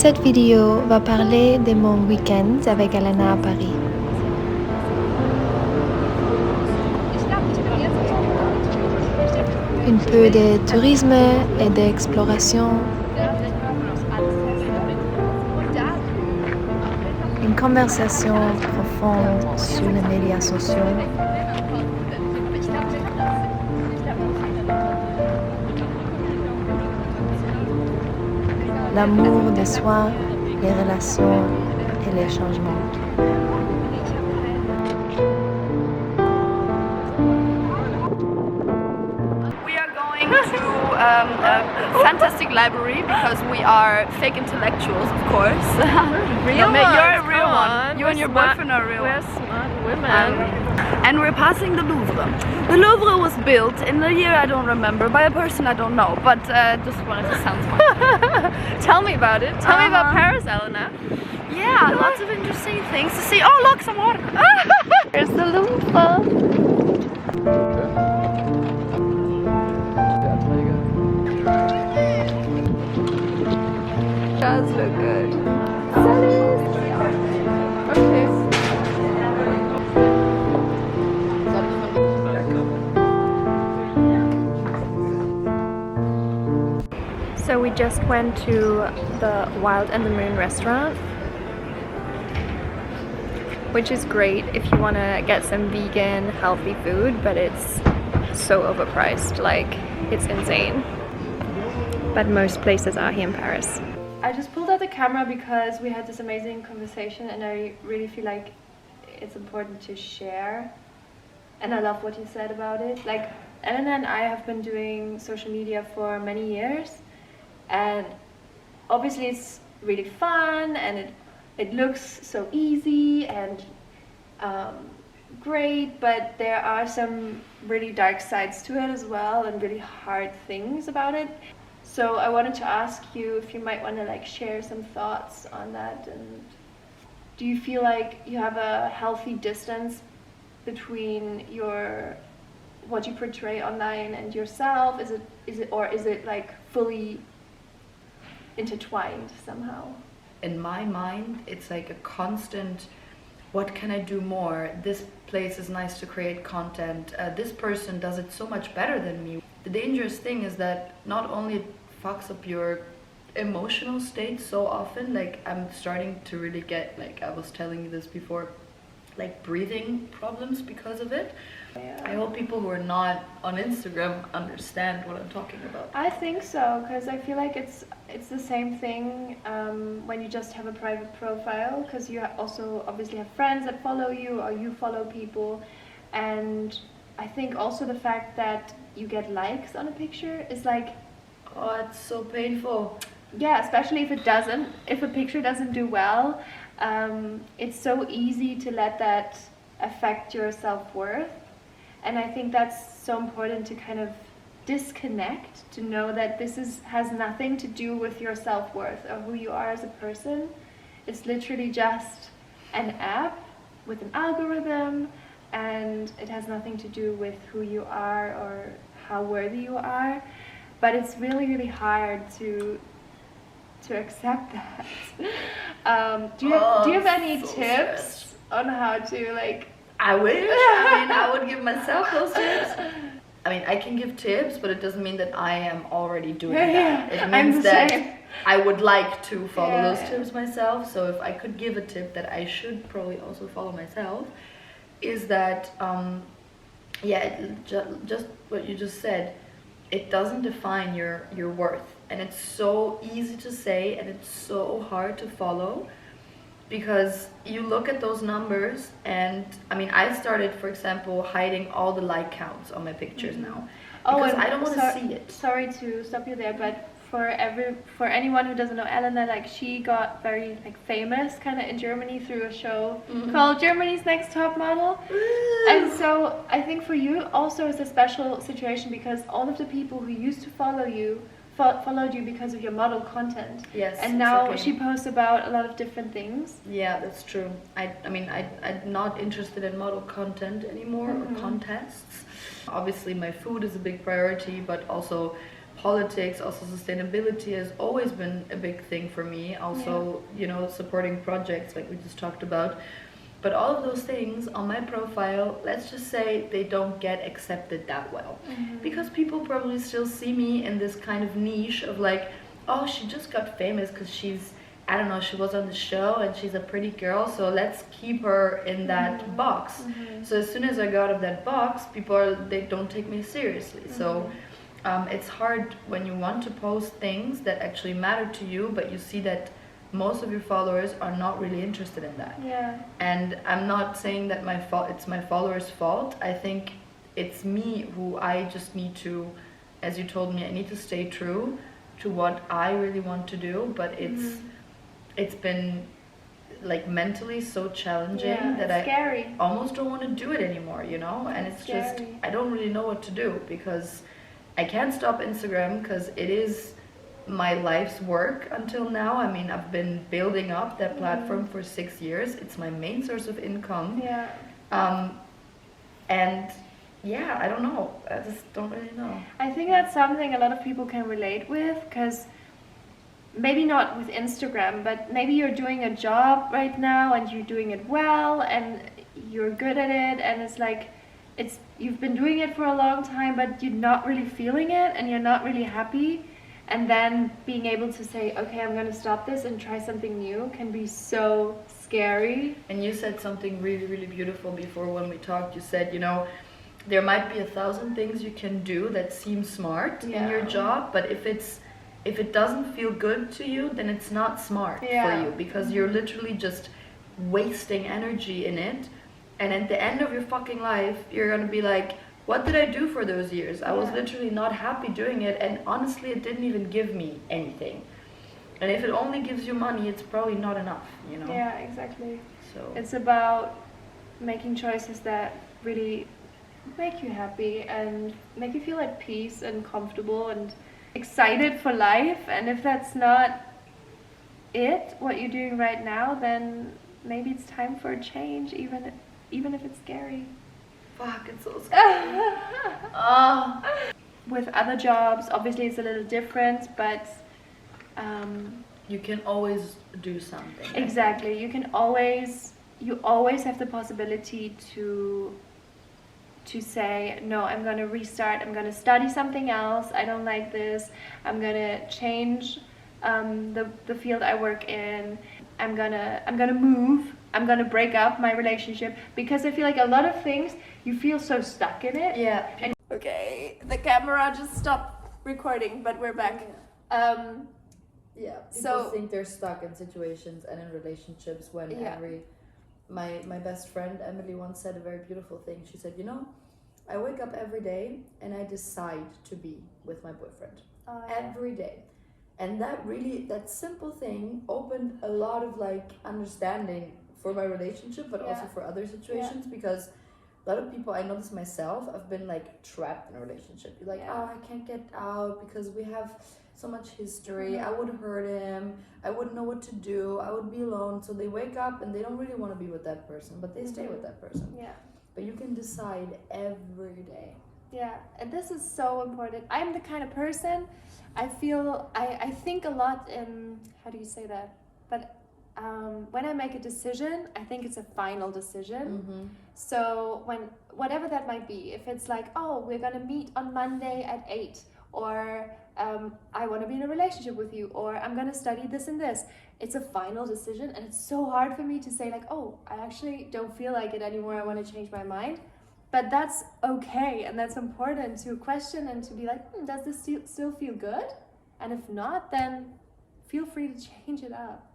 Cette vidéo va parler de mon week-end avec Elena à Paris. Un peu de tourisme et d'exploration. Une conversation profonde sur les médias sociaux. L'amour de soi, les relations et les changements. We are going to a fantastic library because we are fake intellectuals, of course. Real No, you're a ones, real come one. on. You We're and your smart- boyfriend are real. We're smart women. And we're passing the Louvre. The Louvre was built in a year I don't remember by a person I don't know, but just wanted to sound smart. Tell me about it. Tell me about Uh-huh. Paris, Elena. Yeah, lots of interesting things to see. Oh, look, some water. Here's the Louvre. Does look good. Okay. So we just went to the Wild and the Moon restaurant, which is great if you want to get some vegan, healthy food, but it's so overpriced, like it's insane. But most places are here in Paris. I just pulled out the camera because we had this amazing conversation and I really feel like it's important to share. And I love what you said about it. Like, Elena and I have been doing social media for many years, and obviously it's really fun and it looks so easy and great, but there are some really dark sides to it as well and really hard things about it. So I wanted to ask you if you might want to like share some thoughts on that. And do you feel like you have a healthy distance between your what you portray online and yourself? Is it like fully intertwined somehow? In my mind, it's like a constant, what can I do more? This place is nice to create content. This person does it so much better than me. The dangerous thing is that not only it fucks up your emotional state so often, like I'm starting to really get, like I was telling you this before, like breathing problems because of it. Yeah. I hope people who are not on Instagram understand what I'm talking about. I think so, because I feel like it's the same thing when you just have a private profile, because you also obviously have friends that follow you or you follow people, and I think also the fact that you get likes on a picture is like, Oh, it's so painful. yeah, especially if a picture doesn't do well, it's so easy to let that affect your self-worth. And I think that's so important to kind of disconnect, to know that this has nothing to do with your self-worth or who you are as a person. It's literally just an app with an algorithm, and it has nothing to do with who you are or how worthy you are. But it's really, really hard to accept that. Do you have any so tips stressed. on how to like? I wish. I mean, I would give myself those tips. I mean, I can give tips, but it doesn't mean that I am already doing that. It I'm means the that same. I would like to follow Yeah, those yeah. tips myself. So if I could give a tip that I should probably also follow myself, is that, just what you just said, it doesn't define your worth. And it's so easy to say and it's so hard to follow. Because you look at those numbers, and I mean, I started, for example, hiding all the like counts on my pictures now, because and I don't want to see it. Sorry to stop you there, but for anyone who doesn't know Elena, like she got very like famous kind of in Germany through a show called Germany's Next Top Model. And so I think for you also it's a special situation because all of the people who used to follow you followed you because of your model content. Yes, and now exactly. she posts about a lot of different things. Yeah, that's true. I'm not interested in model content anymore or contests. Obviously, my food is a big priority, but also politics, also sustainability has always been a big thing for me. Also, you know, supporting projects like we just talked about. But all of those things on my profile, let's just say they don't get accepted that well. Because people probably still see me in this kind of niche of like, oh, she just got famous because she's, I don't know, she was on the show and she's a pretty girl, so let's keep her in that box. So as soon as I got out of that box, they don't take me seriously. So it's hard when you want to post things that actually matter to you, but you see that most of your followers are not really interested in that. And I'm not saying that it's my followers' fault. I think it's me who I just need to, as you told me, I need to stay true to what I really want to do. But it's been like mentally so challenging that I almost don't want to do it anymore, you know? And it's just, I don't really know what to do, because I can't stop Instagram because it is my life's work until now. I mean, I've been building up that platform for 6 years. It's my main source of income. And yeah, I don't know. I just don't really know. I think that's something a lot of people can relate with, because maybe not with Instagram, but maybe you're doing a job right now and you're doing it well and you're good at it, and it's like you've been doing it for a long time, but you're not really feeling it and you're not really happy. And then being able to say, okay, I'm going to stop this and try something new can be so scary. And you said something really, really beautiful before when we talked. You said, you know, there might be 1,000 things you can do that seem smart in your job, but if it doesn't feel good to you, then it's not smart for you, because you're literally just wasting energy in it. And at the end of your fucking life, you're going to be like, what did I do for those years? I was literally not happy doing it, and honestly, it didn't even give me anything. And if it only gives you money, it's probably not enough, you know? Yeah, exactly. So it's about making choices that really make you happy and make you feel at peace and comfortable and excited for life. And if that's not what you're doing right now, then maybe it's time for a change, even if it's scary. Fuck, it's so scary. With other jobs, obviously it's a little different, but you can always do something. Exactly. You always have the possibility to say, no, I'm going to restart, I'm going to study something else, I don't like this, I'm going to change the field I work in, I'm going to move, I'm going to break up my relationship, because I feel like a lot of things, you feel so stuck in it. Yeah. Okay, the camera just stopped recording, but we're back. People think they're stuck in situations and in relationships when my best friend Emily once said a very beautiful thing. She said, you know, I wake up every day and I decide to be with my boyfriend every day. And that simple thing opened a lot of like understanding for my relationship, but also for other situations, because a lot of people, I know this myself, I've been like trapped in a relationship. You're like, oh, I can't get out because we have so much history. I would hurt him. I wouldn't know what to do. I would be alone. So they wake up and they don't really want to be with that person, but they stay with that person. Yeah. But you can decide every day. Yeah, and this is so important. I'm the kind of person, I think a lot in, how do you say that? But when I make a decision, I think it's a final decision. So whatever that might be, if it's like, oh, we're gonna meet on Monday at 8, or I want to be in a relationship with you, or I'm gonna study this and this, it's a final decision. And it's so hard for me to say like, oh, I actually don't feel like it anymore, I want to change my mind. But that's okay, and that's important to question and to be like, does this still feel good? And if not, then feel free to change it up.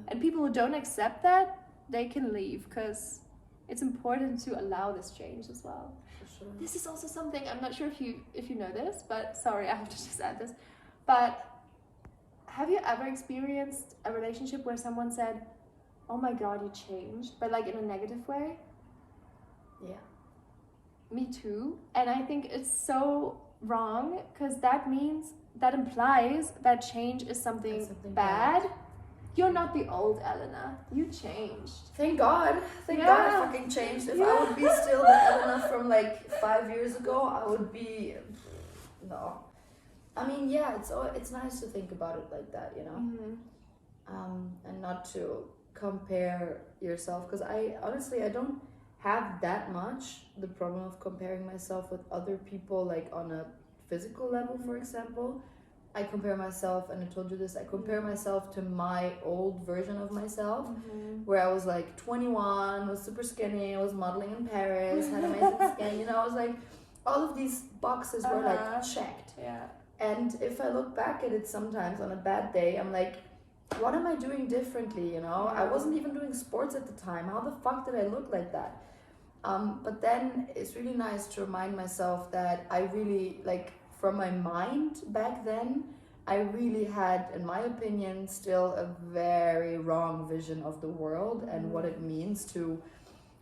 And people who don't accept that, they can leave, because it's important to allow this change as well. For sure. This is also something, I'm not sure if you know this, but sorry, I have to just add this. But have you ever experienced a relationship where someone said, oh my God, you changed, but like in a negative way? Yeah. Me too. And I think it's so wrong, because that implies that change is something bad. You're not the old Elena. You changed. Thank God. Thank God I fucking changed. If I would be still the Elena from like 5 years ago, I would be... No. I mean, yeah, it's nice to think about it like that, you know, and not to compare yourself, because I honestly I don't have that much the problem of comparing myself with other people, like on a physical level, for example. I compare myself, and I told you this, I compare myself to my old version of myself, where I was like 21, was super skinny, I was modeling in Paris, had amazing skin, you know, I was like, all of these boxes were like checked. Yeah. And if I look back at it sometimes on a bad day, I'm like, what am I doing differently, you know? I wasn't even doing sports at the time. How the fuck did I look like that? But then it's really nice to remind myself that I really, like, from my mind back then, I really had, in my opinion, still a very wrong vision of the world and what it means to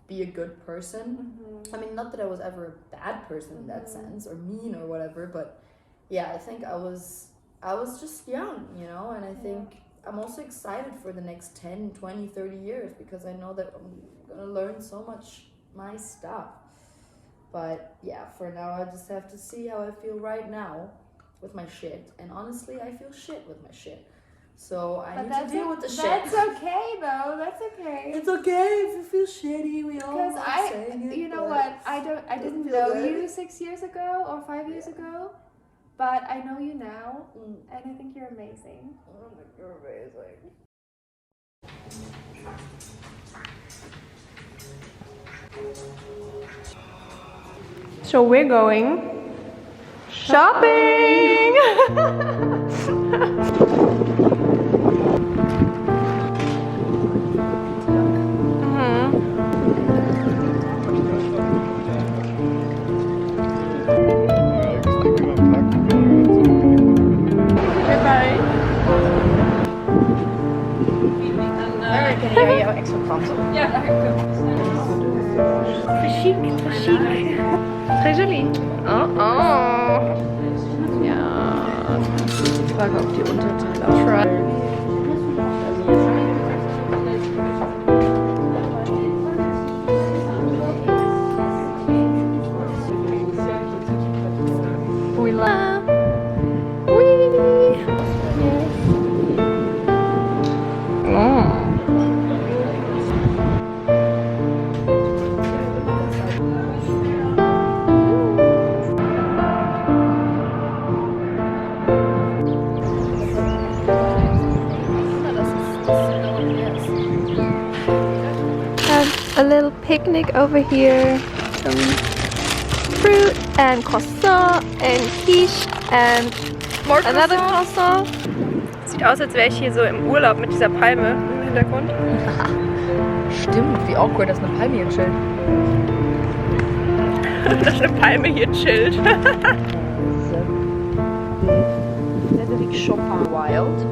be a good person. I mean, not that I was ever a bad person in that sense, or mean or whatever, but yeah, I think I was just young, you know, and I think I'm also excited for the next 10, 20, 30 years, because I know that I'm gonna learn so much nice stuff. But yeah, for now I just have to see how I feel right now with my shit, and honestly I feel shit with my shit, so I need to deal with the shit. That's okay though, that's okay. It's okay if you feel shitty, we all Because saying it, you know what, I didn't feel know good. you 6 years ago or 5 years ago, but I know you now, and I think you're amazing. I think you're amazing. So we're going shopping! Ken jij jouw extra kranten? Ja, daar heb ik Chic, chic. Très joli. Oh, oh. Ja. Ich frage, ob die Unterteile auch. We love. Wee. Yes. Oh. A little picnic over here, some fruit and croissant and quiche and another croissant. Sieht aus, als wäre ich hier so im Urlaub mit dieser Palme im Hintergrund. Stimmt, wie awkward, dass eine Palme hier chillt. Dass eine Palme hier chillt. Frédéric Chopin Wild.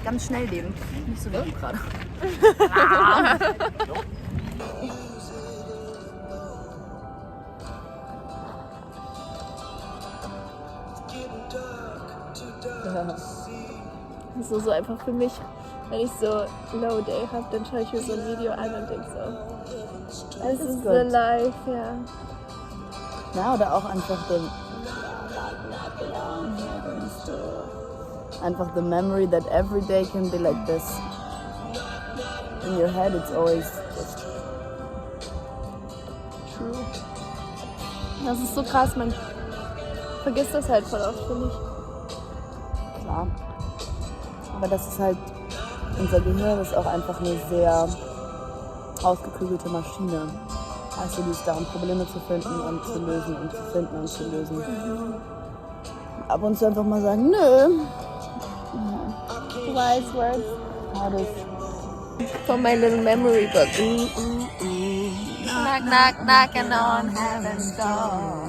Ganz schnell leben, nicht so laut gerade. Das ist so einfach für mich, wenn ich so Low Day habe, dann schaue ich mir so ein Video an und denke so, es ist so live, ja. Ja, oder auch einfach the memory that every day can be like this. In your head it's always just True. Das ist so krass, man vergisst das halt voll oft, finde ich. klar. Aber das ist halt, unser Gehirn ist auch einfach eine sehr ausgeklügelte Maschine. Also die ist da, um Probleme zu finden und zu lösen und zu finden und zu lösen. Ab und zu einfach mal sagen, nö. Wise words. Ja, das From my little memory book. Knock, knock, knocking on heaven's door.